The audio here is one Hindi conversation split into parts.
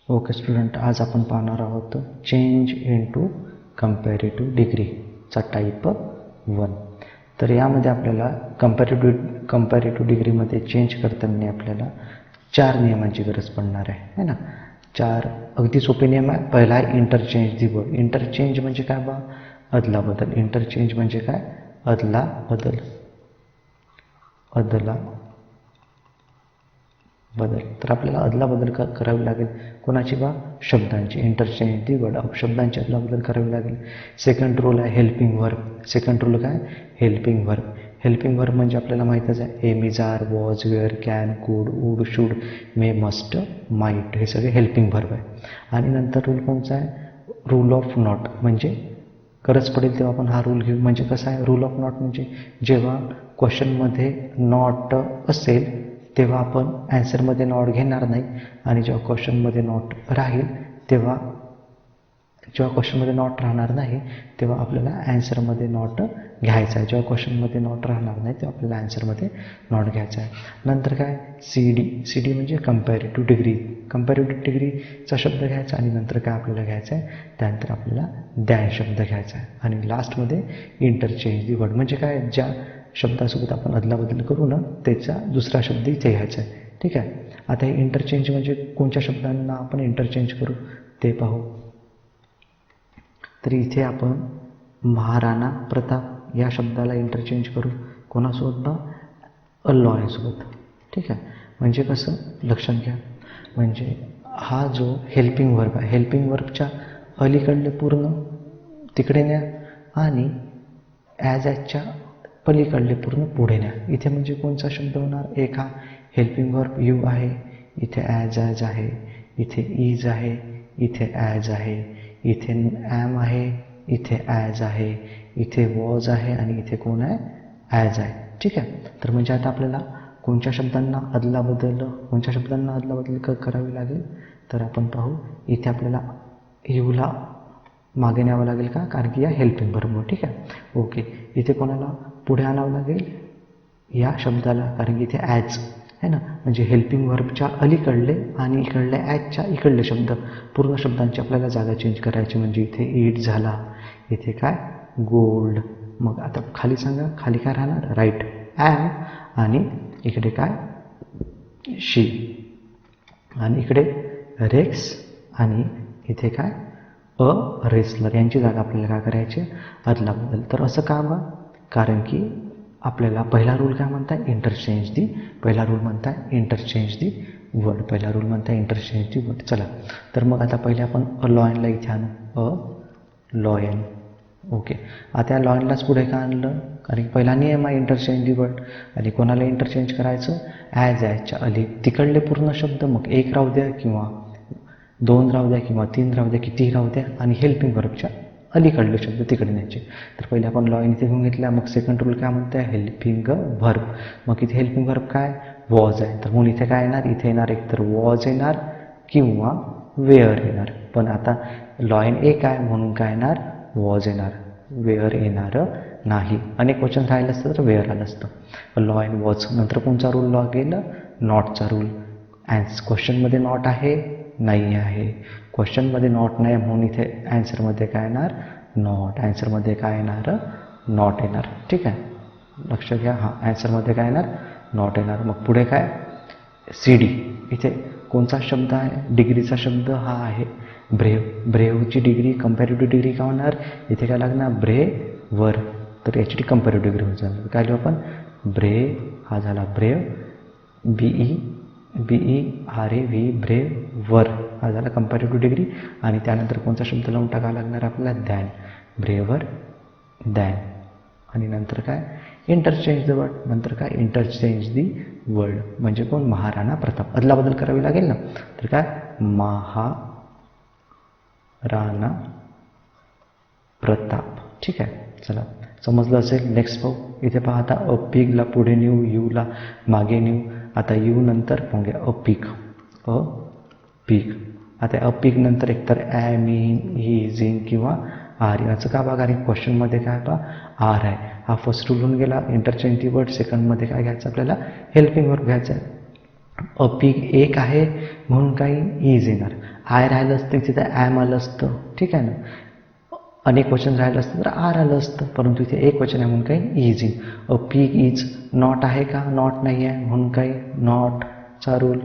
ओके स्टुडंट, आज आपण पाहणार आहोत चेंज इनटू कंपॅरेटिव्ह डिग्रीचा टाईप 1. तर यामध्ये आपल्याला कंपॅरेटिव्ह डिग्रीमध्ये चेंज करताना आपल्याला 4 नियमांची गरज पडणार आहे ना. 4 अगदी सोपे नियम आहे. पहिला आहे इंटरचेंज दी वर्ड. इंटरचेंज म्हणजे काय बा? अदला बदल. इंटरचेंज म्हणजे काय? अदला बदल. तर आपल्याला अदला बदल करावी लागेल. कोणाची बा? शब्दांची. इंटरचेंज दी वर्ड, शब्दांची अदला बदल करावी लागेल. सेकंड रूल आहे हेल्पिंग वर्ब. सेकंड रूल काय? Helping verb. हेल्पिंग वर्ब म्हणजे आपल्याला माहीतच आहे. Am, is, are, was, were, can, could, would, should, may, must, might हे सगळे हेल्पिंग वर्ब आहे. आणि नंतर रूल कोणता आहे? Rule of not. म्हणजे गरज पडेल तेव्हा आपण हा रूल घेऊ. म्हणजे कसं आहे रूल ऑफ नॉट? म्हणजे जेव्हा क्वेश्चनमध्ये नॉट असेल तेव्हा आपण ॲन्सरमध्ये नॉट घेणार नाही, आणि जेव्हा क्वेश्चनमध्ये नॉट राहील तेव्हा राहणार नाही तेव्हा आपल्याला ॲन्सरमध्ये नॉट घ्यायचा आहे. जेव्हा क्वेश्चनमध्ये नॉट राहणार नाही तेव्हा आपल्याला ॲन्सरमध्ये नॉट घ्यायचा आहे. नंतर काय? सी डी म्हणजे कंपॅरेटिव्ह डिग्री. कंपॅरेटिव्ह डिग्रीचा शब्द घ्यायचा आणि नंतर काय आपल्याला घ्यायचं आहे? त्यानंतर आपल्याला दॅन शब्द घ्यायचा आहे. आणि लास्टमध्ये इंटरचेंज दी वर्ड म्हणजे काय? ज्या शब्दासोबत आपण अदलाबदल करू ना त्याचा दुसरा शब्द इथे घ्यायचा आहे. ठीक आहे. आता हे इंटरचेंज म्हणजे कोणत्या शब्दांना आपण इंटरचेंज करू ते पाहू. तर इथे आपण महाराणा प्रताप या शब्दाला इंटरचेंज करू. कोणासोबत बा? अ लॉयनसोबत. ठीक आहे. म्हणजे कसं? लक्षात घ्या. म्हणजे हा जो हेल्पिंग वर्ब आहे, हेल्पिंग वर्बच्या अलीकडले पूर्ण तिकडे न्या आणि ॲज ॲजच्या पलीकडले पूर्ण पुढे न्या. इथे म्हणजे कोणता शब्द होणार? एक हा हेल्पिंग वर्ब यू आहे, इथे ॲज आहे, इथे इज आहे, इथे ॲज आहे, इथे ॲम आहे, इथे ॲज आहे, इथे वॉज आहे आणि इथे कोण आहे? ॲज आहे. ठीक आहे. तर म्हणजे आता आपल्याला कोणत्या शब्दांना अदलाबदल करावी लागेल तर आपण पाहू. इथे आपल्याला यूला मागे न्यावं लागेल का? कारण की या हेल्पिंग वर्बमुळे. ठीक आहे. ओके. इथे कोणाला पुढे आणावं लागेल? या शब्दाला, कारण की इथे ॲज आहे ना. म्हणजे हेल्पिंग वर्बच्या अलीकडले आणि इकडले ॲजच्या इकडले शब्द पूर्ण शब्दांची आपल्याला जागा चेंज करायची. म्हणजे इथे ईट झाला, इथे काय? गोल्ड. मग आता खाली सांगा, खाली काय राहणार? राईट ॲम, आणि इकडे काय? शी, आणि इकडे रेक्स, आणि इथे काय? A wrestler. यांची जागा आपल्याला काय करायची? अदलाबदल. तर असं का बा? कारण की आपल्याला पहिला रूल काय म्हणताय? इंटरचेंज दी. पहिला रूल म्हणताय इंटरचेंज दी वर्ड. पहिला रूल म्हणताय इंटरचेंज दी वर्ड. चला, तर मग आता पहिले आपण अ लॉयनला इथे आणू. A lion. ओके. आता या लॉयनलाच पुढे का आणलं? कारण की पहिला नियम आहे इंटरचेंज दी वर्ड. आणि कोणाला इंटरचेंज करायचं? ॲजच्या अली तिकडले पूर्ण शब्द. मग एक राहू द्या किंवा 2 राहू द्या किंवा 3 राहू द्या, कितीही राहू द्या, आणि हेल्पिंग वर्बच्या अलीकडले शब्द तिकडे न्यायचे. तर पहिले आपण लॉयन इथे घेऊन घेतल्या. मग सेकंड रूल काय म्हणते? Helping verb. मग इथे हेल्पिंग वर्ब काय? वॉज आहे. तर म्हणून इथे काय येणार? इथे येणार एक तर वॉज येणार किंवा वेअर येणार. पण आता लॉयन एक आहे म्हणून काय येणार? वॉज येणार, वेअर येणार नाही. अनेक वचन राहिलं असतं तर वेअर आलं असतं. Lion was. नंतर कोणचा रूल लागेल? नॉटचा रूल. क्वेश्चनमध्ये नॉट आहे? नाही आहे. क्वेश्चनमध्ये नॉट नाही म्हणून इथे ॲन्सरमध्ये काय येणार? नॉट. ॲन्सरमध्ये काय येणार? नॉट येणार. ठीक आहे. लक्ष घ्या. हां, ॲन्सरमध्ये काय येणार? नॉट येणार. मग पुढे काय? C D. इथे कोणता शब्द आहे? डिग्रीचा शब्द हा आहे ब्रेव. ब्रेवची डिग्री कंपॅरेटिव्ह डिग्री काय होणार? इथे काय लागणार? ब्रेवर. तर याची कंपॅरेटिव्ह डिग्री होऊन जाणार. काय लिहू आपण? ब्रेव हा झाला brave. B R A V braver हा झाला कंपॅरेटिव्ह डिग्री. आणि त्यानंतर कोणता शब्द लावून टाकावा लागणार आपल्याला? दॅन. Braver than. आणि नंतर काय? Interchange the word. नंतर काय? Interchange the word. म्हणजे कोण? महाराणा प्रताप. अदलाबदल करावी लागेल ना. तर काय? महाराणा प्रताप. ठीक आहे. चला, समजलं असेल. नेक्स्ट पाहू. इथे पहा आता अ पिगला पुढे नेऊ, यूला मागे नेऊ. आता यू नंतर पाहूया अ पिग. A pig. आता अ पिग नंतर एकतर ॲम, इन, इज, इन किंवा आर. याचं का बघा? कारण क्वेश्चनमध्ये काय बा? आर आहे. हा फर्स्ट रूल होऊन गेला इंटरचेंज दी वर्ड. सेकंडमध्ये काय घ्यायचं आपल्याला? हेल्पिंग वर्ब घ्यायचं आहे. अ पिग एक आहे म्हणून काही इज येणार. आय राहिलं असतं तिथे ॲम आलं असतं, ठीक आहे ना. अनेक वचन राहिलं असतं तर आर आलं असतं, परंतु इथे एक वचन आहे म्हणून काही is in. A pig is not आहे का, नॉट नाही आहे म्हणून काही नॉटचा रूल.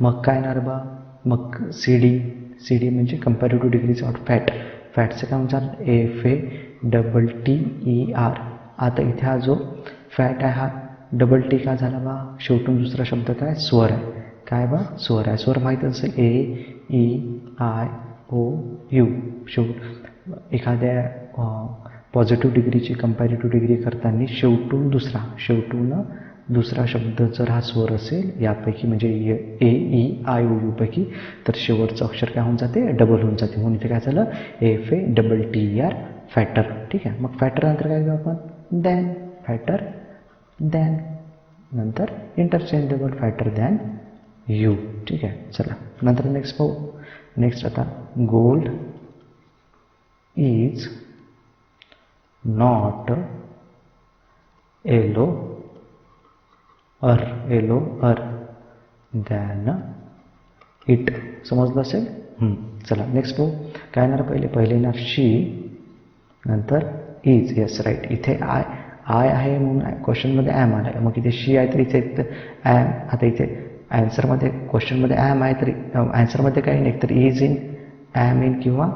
मग काय येणार बा, मग सी डी म्हणजे कंपॅरेटिव्ह डिग्रीज ऑफ फॅट. फॅटचं काय म्हणतात FATTER. आता इथे हा जो फॅट आहे हा डबल टी का झाला बा, शेवटून दुसरा शब्द काय, स्वर आहे. काय बा, स्वर आहे. स्वर माहीत असेल AEIOU. एखाद्या पॉझिटिव्ह डिग्रीची कंपॅरेटिव्ह डिग्री करताना शेवटून दुसरा शब्द जर हा स्वर असेल यापैकी म्हणजे AEIOU पैकी, तर शेवटचं अक्षर काय होऊन जाते, डबल होऊन जाते. म्हणून इथे काय झालं, FATTER फॅटर. ठीक आहे. मग फॅटर नंतर काय घेऊ आपण, दॅन. फॅटर दॅन नंतर इंटरचेंजेबल फॅटर दॅन यू. ठीक आहे. चला नंतर नेक्स्ट पाहू. नेक्स्ट आता gold is not yellower than it. समजलं असेल. चला नेक्स्ट पाहू. काय येणार, पहिले येणार शी, नंतर इज. Yes right. इथे आय आहे म्हणून क्वेश्चनमध्ये ॲम आला आहे. मग इथे शी आहे तर इथे ॲम. आता इथे ॲन्सरमध्ये क्वेश्चनमध्ये ॲम आहे तर ॲन्सरमध्ये काही नाही तर इज इन, ॲम इन किंवा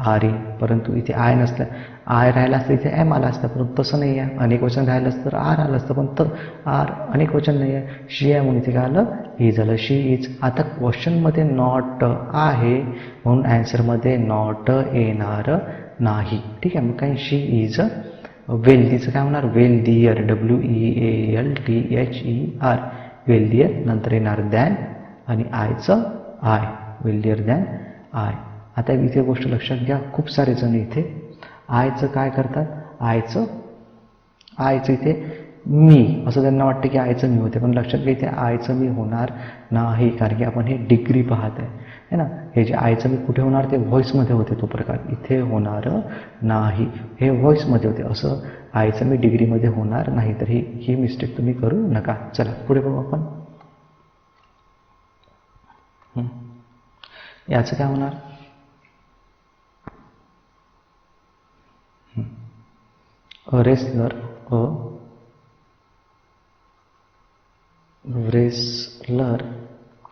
आर इन. परंतु इथे आय नसलं, आय राहिला असतं इथे ॲम आला असतं, परंतु तसं नाही आहे. अनेक वचन राहिलं असतं तर आर आलं असतं, पण तर आर अनेक वचन नाही आहे. शी आहे म्हणून इथे काय आलं, इज आलं. She is. आता क्वेश्चनमध्ये नॉट आहे म्हणून ॲन्सरमध्ये नॉट येणार नाही. ठीक आहे. मग काय, शी इज वेल्दीचं काय होणार, वेल्दियर. WEALTHER wealthier. नंतर येणार दॅन आणि आयचं आय, वेल्दियर दॅन आय. आता इथे गोष्ट लक्षात घ्या, खूप सारे जण इथे आयचं काय करतात, आयचं इथे मी, असं त्यांना वाटतं की आयचं मी होते, पण लक्षात घ्या इथे आयचं मी होणार नाही, कारण की आपण हे डिग्री पाहत आहे ना. हे जे आयचं मी कुठे होणार, ते व्हॉईसमध्ये होते तो प्रकार, इथे होणार नाही. हे व्हॉईसमध्ये होते, असं आयचं मी डिग्रीमध्ये होणार नाही. तर ही मिस्टेक तुम्ही करू नका. चला पुढे बघू आपण. याचं काय होणार, रेसलर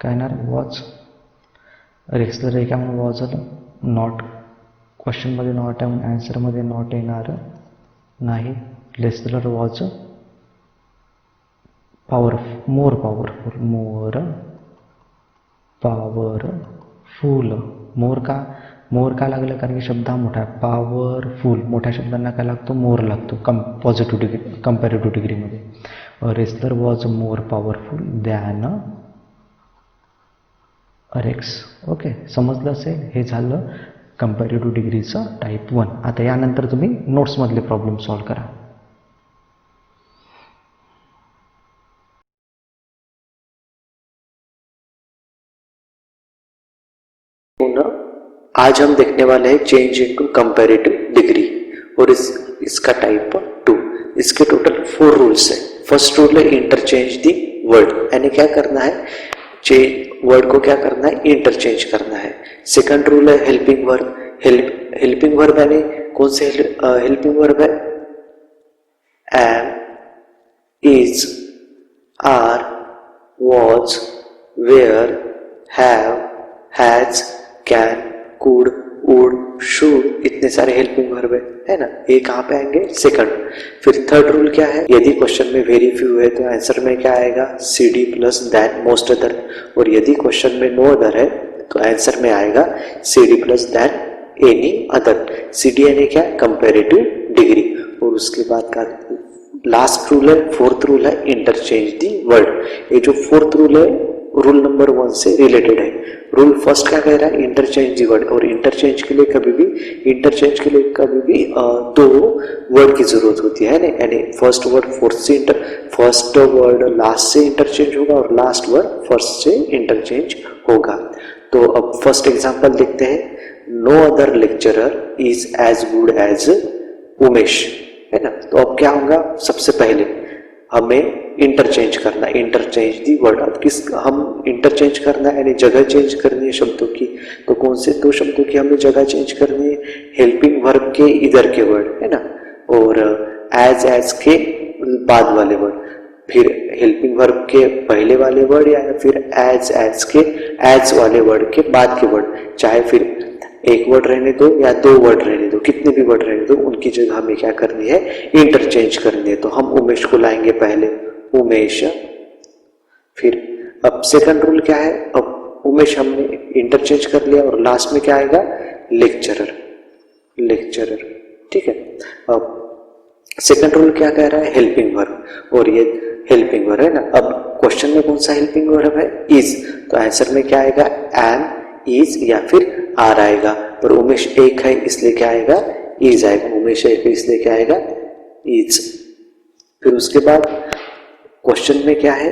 काय येणार, वॉच. रेसलर हे काय म्हणून वॉच झालं, नॉट. क्वेश्चनमध्ये नॉट आहे म्हणून ॲन्सरमध्ये नॉट येणार नाही. Wrestler watch more powerful. More का लागलं, कारण की शब्द हा मोठा आहे. पॉवरफुल, मोठ्या शब्दांना काय लागतो, मोर लागतो पॉझिटिव्ह डिग्री कंपॅरेटिव्ह डिग्रीमध्ये. Wrestler was more powerful than Rex. Okay, समजलं असेल. हे झालं कंपॅरेटिव्ह डिग्रीचं टाईप 1. आता यानंतर तुम्ही नोट्समधले प्रॉब्लेम सॉल्व्ह करा. आज हम देखने वाले हैं चेंज इनटू कंपैरेटिव डिग्री और इसका टाइप 2. इसके टोटल 4 रूल्स है. फर्स्ट रूल है इंटरचेंज दी वर्ड, यानी क्या करना है, वर्ड को क्या करना है, इंटरचेंज करना है. सेकंड रूल है हेल्पिंग वर्ब. हेल्पिंग वर्ब यानी कौन से हेल्पिंग वर्ब है, am, is, are, was, were, have, has, can, could, would, should, इतने सारे हेल्पिंग वर्ब है ना. ये कहाँ पे आएंगे, सेकंड. फिर थर्ड रूल क्या है, यदि क्वेश्चन में वेरी फ्यू है तो आंसर में क्या आएगा, CD plus than most other. और यदि क्वेश्चन में नो अदर है तो आंसर में आएगा CD plus than any other. CD यानी क्या, कंपैरेटिव डिग्री. और उसके बाद का लास्ट रूल है, फोर्थ रूल है इंटरचेंज दी वर्ड. ये जो फोर्थ रूल है रूल नंबर 1 से रिलेटेड है. रूल फर्स्ट क्या कह रहा है, इंटरचेंज दी वर्ड. और इंटरचेंज के लिए कभी भी 2 वर्ड की जरूरत होती है ना. यानी फर्स्ट वर्ड लास्ट से इंटरचेंज होगा और लास्ट वर्ड फर्स्ट से इंटरचेंज होगा. तो अब फर्स्ट एग्जांपल देखते हैं. No other lecturer is as good as Umesh, है ना. तो अब क्या होगा, सबसे पहले हमें इंटरचेंज करना, इंटरचेंज दी वर्ड। अब किस हम इंटरचेंज करना है यानी जगह चेंज करनी है शब्दों की, तो कौन से दो शब्दों की हमें जगह चेंज करनी है? हेल्पिंग वर्ब के इधर के वर्ड है ना, और एज के बाद वाले वर्ड, फिर हेल्पिंग वर्ब के पहले वाले वर्ड या फिर एज के एज वाले वर्ड के बाद के वर्ड, चाहे फिर एक वर्ड रहने दो या दो वर्ड रहने दो, कितने भी वर्ड रहने दो, उनकी जगह हमें क्या करनी है? इंटरचेंज करनी है। तो हम उमेश को लाएंगे पहले, उमेश। फिर अब सेकंड रूल क्या है? अब उमेश हमने इंटरचेंज कर लिया और लास्ट में क्या आएगा? Lecturer, lecturer. ठीक है। अब सेकंड रूल क्या कह रहा है? हेल्पिंग वर्ब, और ये हेल्पिंग वर्ब है ना। अब क्वेश्चन में कौन सा हेल्पिंग वर्ब है? इज, तो आंसर में क्या आएगा? एम, इज या फिर आर आएगा। पर उमेश एक है इसलिए क्या आएगा? इज आएगा। उमेश एक है इसलिए क्या आएगा? इज। फिर उसके बाद क्वेश्चन में क्या है?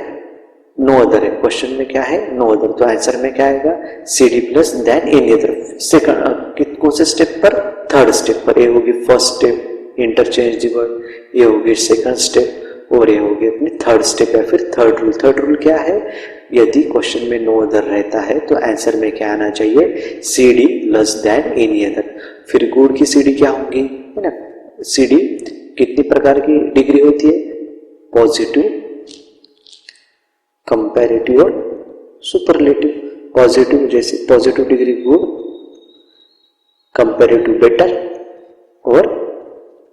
नो अदर है। क्वेश्चन में क्या है? नो अदर, तो आंसर में क्या आएगा? C D plus than any other. Second कौन से स्टेप पर? थर्ड स्टेप पर। ये होगी first step interchange the word, ये होगी सेकंड स्टेप, और ये होगी अपनी थर्ड स्टेप या फिर थर्ड रूल। थर्ड रूल क्या है? यदि क्वेश्चन में नो अदर रहता है तो आंसर में क्या आना चाहिए? C D plus than any other. फिर गुड की सी डी क्या होंगी, है ना? सी डी कितनी प्रकार की डिग्री होती है? पॉजिटिव, कंपैरेटिव और सुपरलेटिव। पॉजिटिव जैसे positive degree good, comparative better और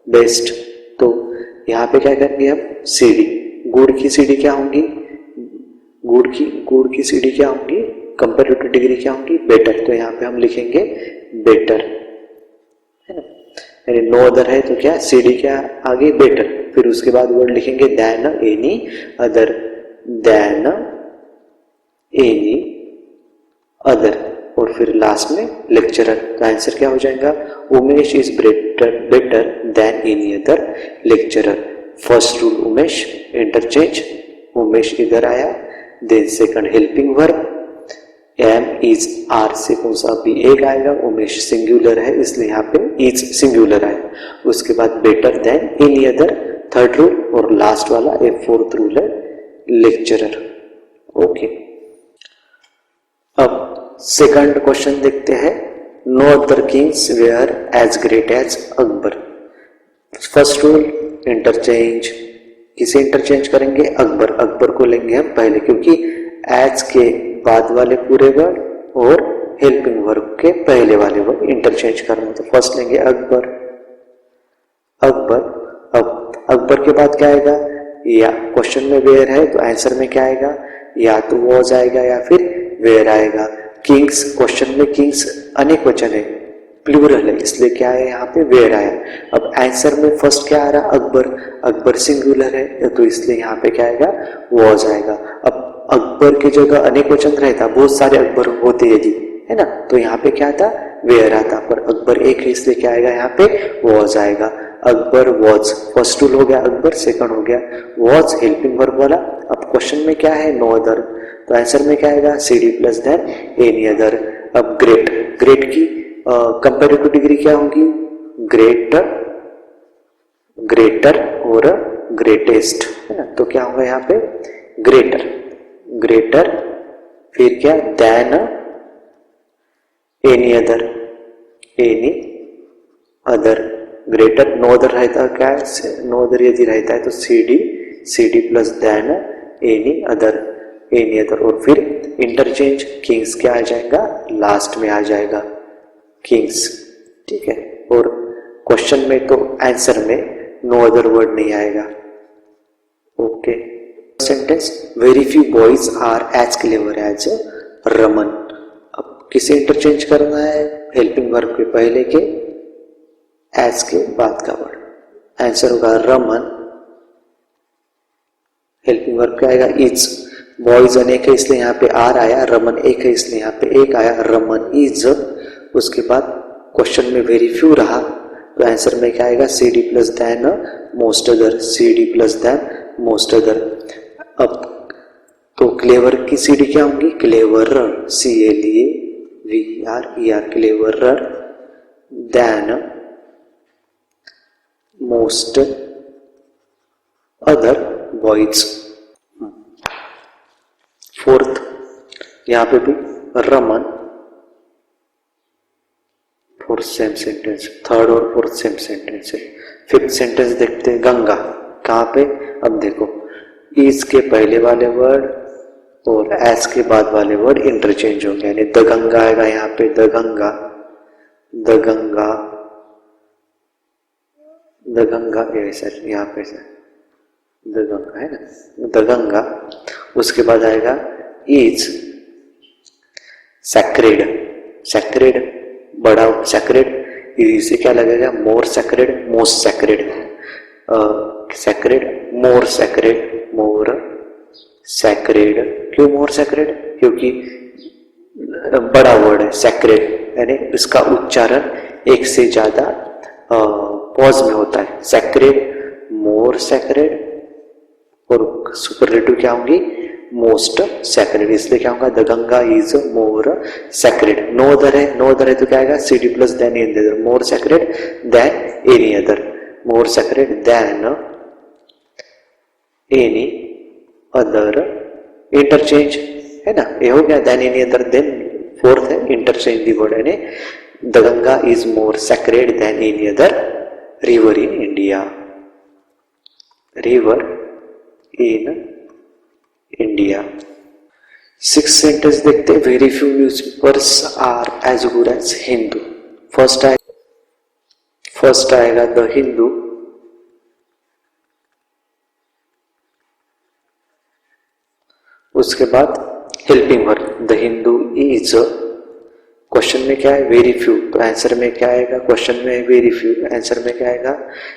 बेस्ट। तो यहाँ पे क्या करेंगे हम? C D. गुड की सी डी क्या होंगी? गुड की सी डी क्या होंगी? कंपैरेटिव डिग्री क्या होंगी? बेटर। तो यहाँ पे हम लिखेंगे बेटर, है ना। यानी नो अदर है तो क्या? सी डी क्या आगे? बेटर। फिर उसके बाद वर्ड लिखेंगे than any other, than any other, और फिर लास्ट में लेक्चरर। तो आंसर क्या हो जाएगा? Umesh is better than any other lecturer. First rule Umesh, interchange, Umesh इधर आया। Then second helping verb, am is are से कौन सा भी एक आएगा, उमेश सिंगुलर है इसलिए यहाँ पे इज सिंगुलर आया। उसके बाद better than any other, third rule, और लास्ट वाला ए फोर्थ रूल है लेक्चरर। ओके। अब सेकंड क्वेश्चन देखते हैं। No other kings were as great as Akbar. First rule interchange, किसे इंटरचेंज करेंगे? अकबर। अकबर को लेंगे हम पहले, क्योंकि एज के बाद वाले पूरे वर्ड और हेल्पिंग वर्ब के पहले वाले वर्ड इंटरचेंज करना। तो फर्स्ट लेंगे अकबर, अकबर। अब अकबर के बाद क्या आएगा? या क्वेश्चन में वेयर है तो आंसर में क्या आएगा? या तो वॉज आएगा या फिर वेयर आएगा। किंग्स, क्वेश्चन में किंग्स अनेक वचन है, प्लूरल है, इसलिए क्या है यहाँ पे? वेयर आया। अब आंसर में फर्स्ट क्या आ रहा? अकबर। अकबर सिंगुलर है तो इसलिए यहाँ पे क्या आएगा? वॉज आएगा। अब अकबर की जगह अनेक वचन रहता, बहुत सारे अकबर होते यदि, है ना, तो यहाँ पे क्या आता? वेयर आता। पर अकबर एक है इसलिए क्या आएगा यहाँ पे? वॉज आएगा। अकबर वॉज, फर्स्ट रूल हो गया अकबर, सेकंड हो गया वॉज हेल्पिंग वर्ब वाला। अब क्वेश्चन में क्या है? नो अदर, तो आंसर में क्या आएगा? C D plus than any other. अब ग्रेट, ग्रेट की कंपैरेटिव डिग्री क्या होगी? ग्रेटर, ग्रेटर और ग्रेटेस्ट, है ना। तो क्या होगा यहाँ पे? ग्रेटर, ग्रेटर, फिर क्या? Than any other, any other. Greater, no other रहता है क्या है? नो अदर यदि रहता है तो C D plus than any other, any other. और फिर इंटरचेंज, किंग्स क्या आ जाएगा? लास्ट में आ जाएगा किंग्स, ठीक है। और क्वेश्चन में तो आंसर में नो अदर वर्ड नहीं आएगा। Okay. Sentence, very few boys are as clever as Raman. अब किसे इंटरचेंज करना है? हेल्पिंग वर्ब के पहले के, एज के बाद का वर्ड। आंसर होगा रमन, हेल्पिंग वर्ब क्या आएगा? इज। बॉयज अनेक है इसलिए यहाँ पे आर आया, रमन एक है इसलिए यहाँ पे एक आया, रमन इज। उसके बाद क्वेश्चन में वेरी फ्यू रहा तो आंसर में क्या आएगा? C D plus than most other, C D plus than most other. अब तो क्लेवर की सी डी क्या होंगी? Clever, C L A V R E R, clever than most other boys. Fourth, यहाँ पे भी Raman, fourth same sentence, third और फोर्थ सेम सेंटेंस है। फिफ्थ सेंटेंस देखते हैं, गंगा। कहाँ पे? अब देखो, इज के पहले वाले वर्ड और एस के बाद वाले वर्ड इंटरचेंज होंगे, यानी द गंगा आएगा यहाँ पे, the Ganga, the Ganga, the Ganga, ये सर यहाँ पे सर द गंगा है ना, द गंगा। उसके बाद आएगा इज सैक्रेड, सैक्रेड बड़ा सैक्रेड, इसे क्या लगेगा? मोर sacred, most sacred, sacred, more sacred, more sacred. क्यों मोर सैक्रेड? क्योंकि बड़ा वर्ड है सैक्रेड, यानी इसका उच्चारण एक से ज्यादा पॉज में होता है। सैक्रेड, मोर सैक्रेड, और सुपरलेटिव क्या होंगी? मोस्ट सैक्रेड, इसलिए क्या होगा? The Ganga is more sacred. No other है, नो अदर है तो क्या आएगा? CD plus than any other, more sacred than any other, more sacred than any other, interchange है ना, ये हो गया। Than any other, then fourth है इंटरचेंज दी वर्ड, यानी the Ganga is more sacred than any other river in India, river in India. Six sentence देखते हैं, very few newspapers are as good as Hindu. First आएगा द हिंदू, उसके बाद helping verb, the Hindu is, question में क्या है? वेरी फ्यू, तो आंसर में क्या आएगा? क्वेश्चन में वेरी फ्यू, आंसर में क्या आएगा?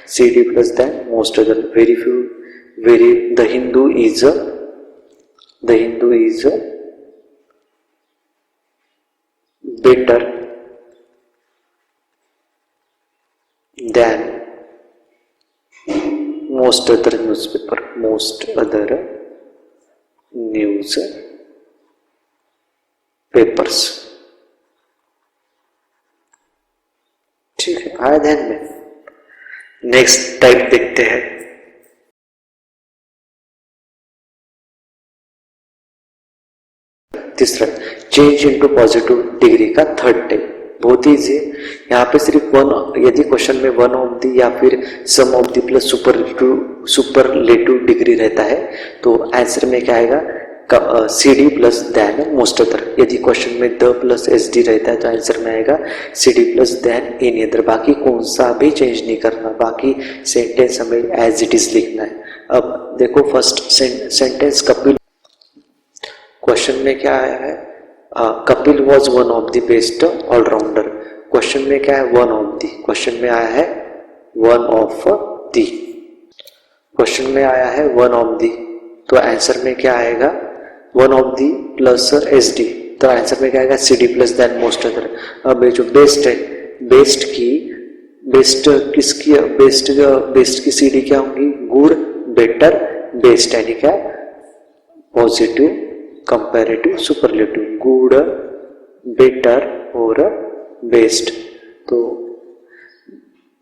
CD plus than most other, very few, very, the Hindu is, the Hindu is better than most other newspaper, most other newspapers. ठीक है, आया ध्यान में। नेक्स्ट टाइप देखते हैं, तीसरा चेंज इनटू पॉजिटिव डिग्री का थर्ड टाइप, बहुत ही इजी है। यहाँ पे सिर्फ वन, यदि क्वेश्चन में वन ऑफ दी या फिर some of the plus superlative degree रहता है तो आंसर में क्या आएगा? CD plus than most other. यदि क्वेश्चन में द प्लस SD रहता है तो आंसर में आएगा CD plus than any other. बाकी कौन सा भी चेंज नहीं करना, बाकी सेंटेंस हमें एज इट इज लिखना है। अब देखो फर्स्ट सेंटेंस, कपिल, क्वेश्चन में क्या आया है? Kapil was one of the best allrounder. Question में क्या है? वन ऑफ दी, क्वेश्चन में आया है वन ऑफ दी, क्वेश्चन में आया है वन ऑफ दी, तो आंसर में क्या आएगा? One of the plus SD, तो आंसर में क्या आएगा? CD plus than most other. अब ये जो बेस्ट है, बेस्ट किसकी? बेस्ट की CD क्या होंगी? गुड, बेटर, बेस्ट, यानी क्या? Positive, comparative, superlative, good, better और बेस्ट। तो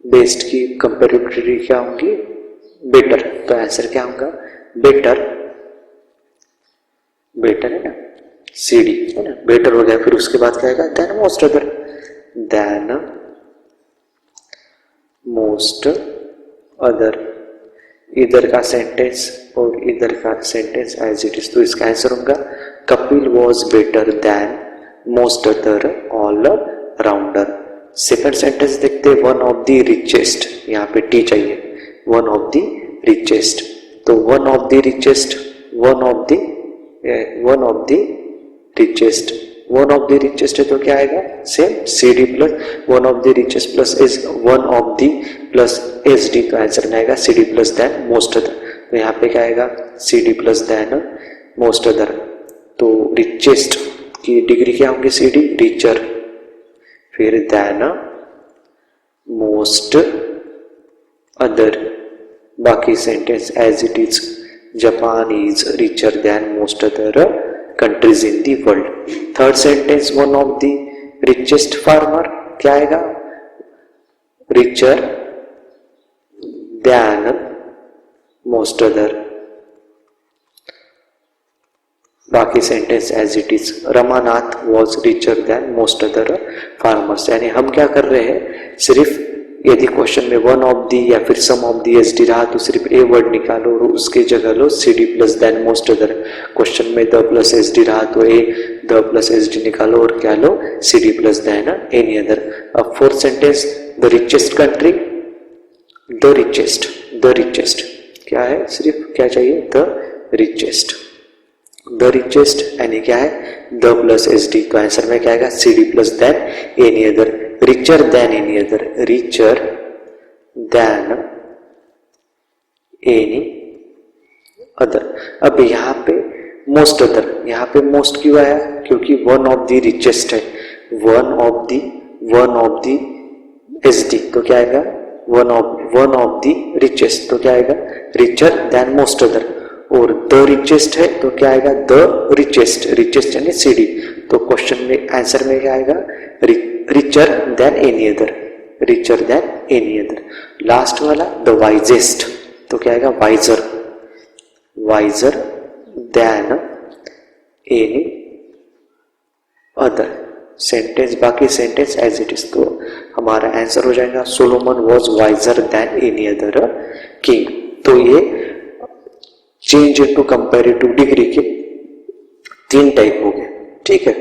बेस्ट की कंपैरेटिव क्या होंगी? बेटर, तो आंसर क्या होगा? बेटर, बेटर है ना, CD है ना, बेटर हो गया। फिर उसके बाद क्या आएगा? Than most other, than most other, इधर का सेंटेंस और इधर का सेंटेंस एज इट इज, तो इसका आंसर होगा Kapil was better than most other all rounder. Second sentence देखते हैं, वन ऑफ द रिचेस्ट, यहाँ पे T चाहिए, वन ऑफ द रिचेस्ट, तो one of the richest, one of the richest, one of the richest है तो क्या आएगा? Same CD plus one of the richest plus is one of the plus SD, तो आंसर में आएगा CD plus than most other. तो यहाँ पे क्या आएगा? CD plus than most other. तो रिचेस्ट की डिग्री क्या होंगी? CD, रिचर, फिर देन मोस्ट अदर, बाकी sentence as it is, Japan is richer than most other countries in the world. Third sentence, one of the richest farmer, क्या आएगा? रिचर देन मोस्ट अदर, बाकी sentence as it is, Ramanath was richer than most other farmers. यानी हम क्या कर रहे हैं, सिर्फ यदि क्वेश्चन में वन ऑफ दी या फिर some of the S D रहा तो सिर्फ ए वर्ड निकालो और उसके जगह लो C D plus than most other. Question में द प्लस एस डी रहा तो A the plus S D निकालो और क्या लो, C D plus than any other. अब fourth sentence, the richest country, the richest क्या है, सिर्फ क्या चाहिए, द रिचेस्ट यानी क्या है, द प्लस एस डी। तो आंसर में क्या आएगा, C D plus than any other, richer than any other, richer than any other. अब यहाँ पे मोस्ट अदर, यहाँ पे मोस्ट क्यों आया, क्योंकि वन ऑफ द रिचेस्ट है, one of the S D, तो क्या आएगा, वन ऑफ द रिचेस्ट, तो क्या आएगा, रिचर देन मोस्ट अदर। और द रिचेस्ट है तो क्या आएगा, द रिचेस्ट यानी सी डी। तो क्वेश्चन में आंसर में क्या आएगा, richer than any other, last वाला द वाइजेस्ट, तो क्या आएगा, wiser than any other. Sentence, बाकी सेंटेंस एज इट इज। तो हमारा आंसर हो जाएगा Solomon was wiser than any other king. तो ये चेंज इनटू कंपैरेटिव डिग्री के 3 टाइप हो गए, ठीक है।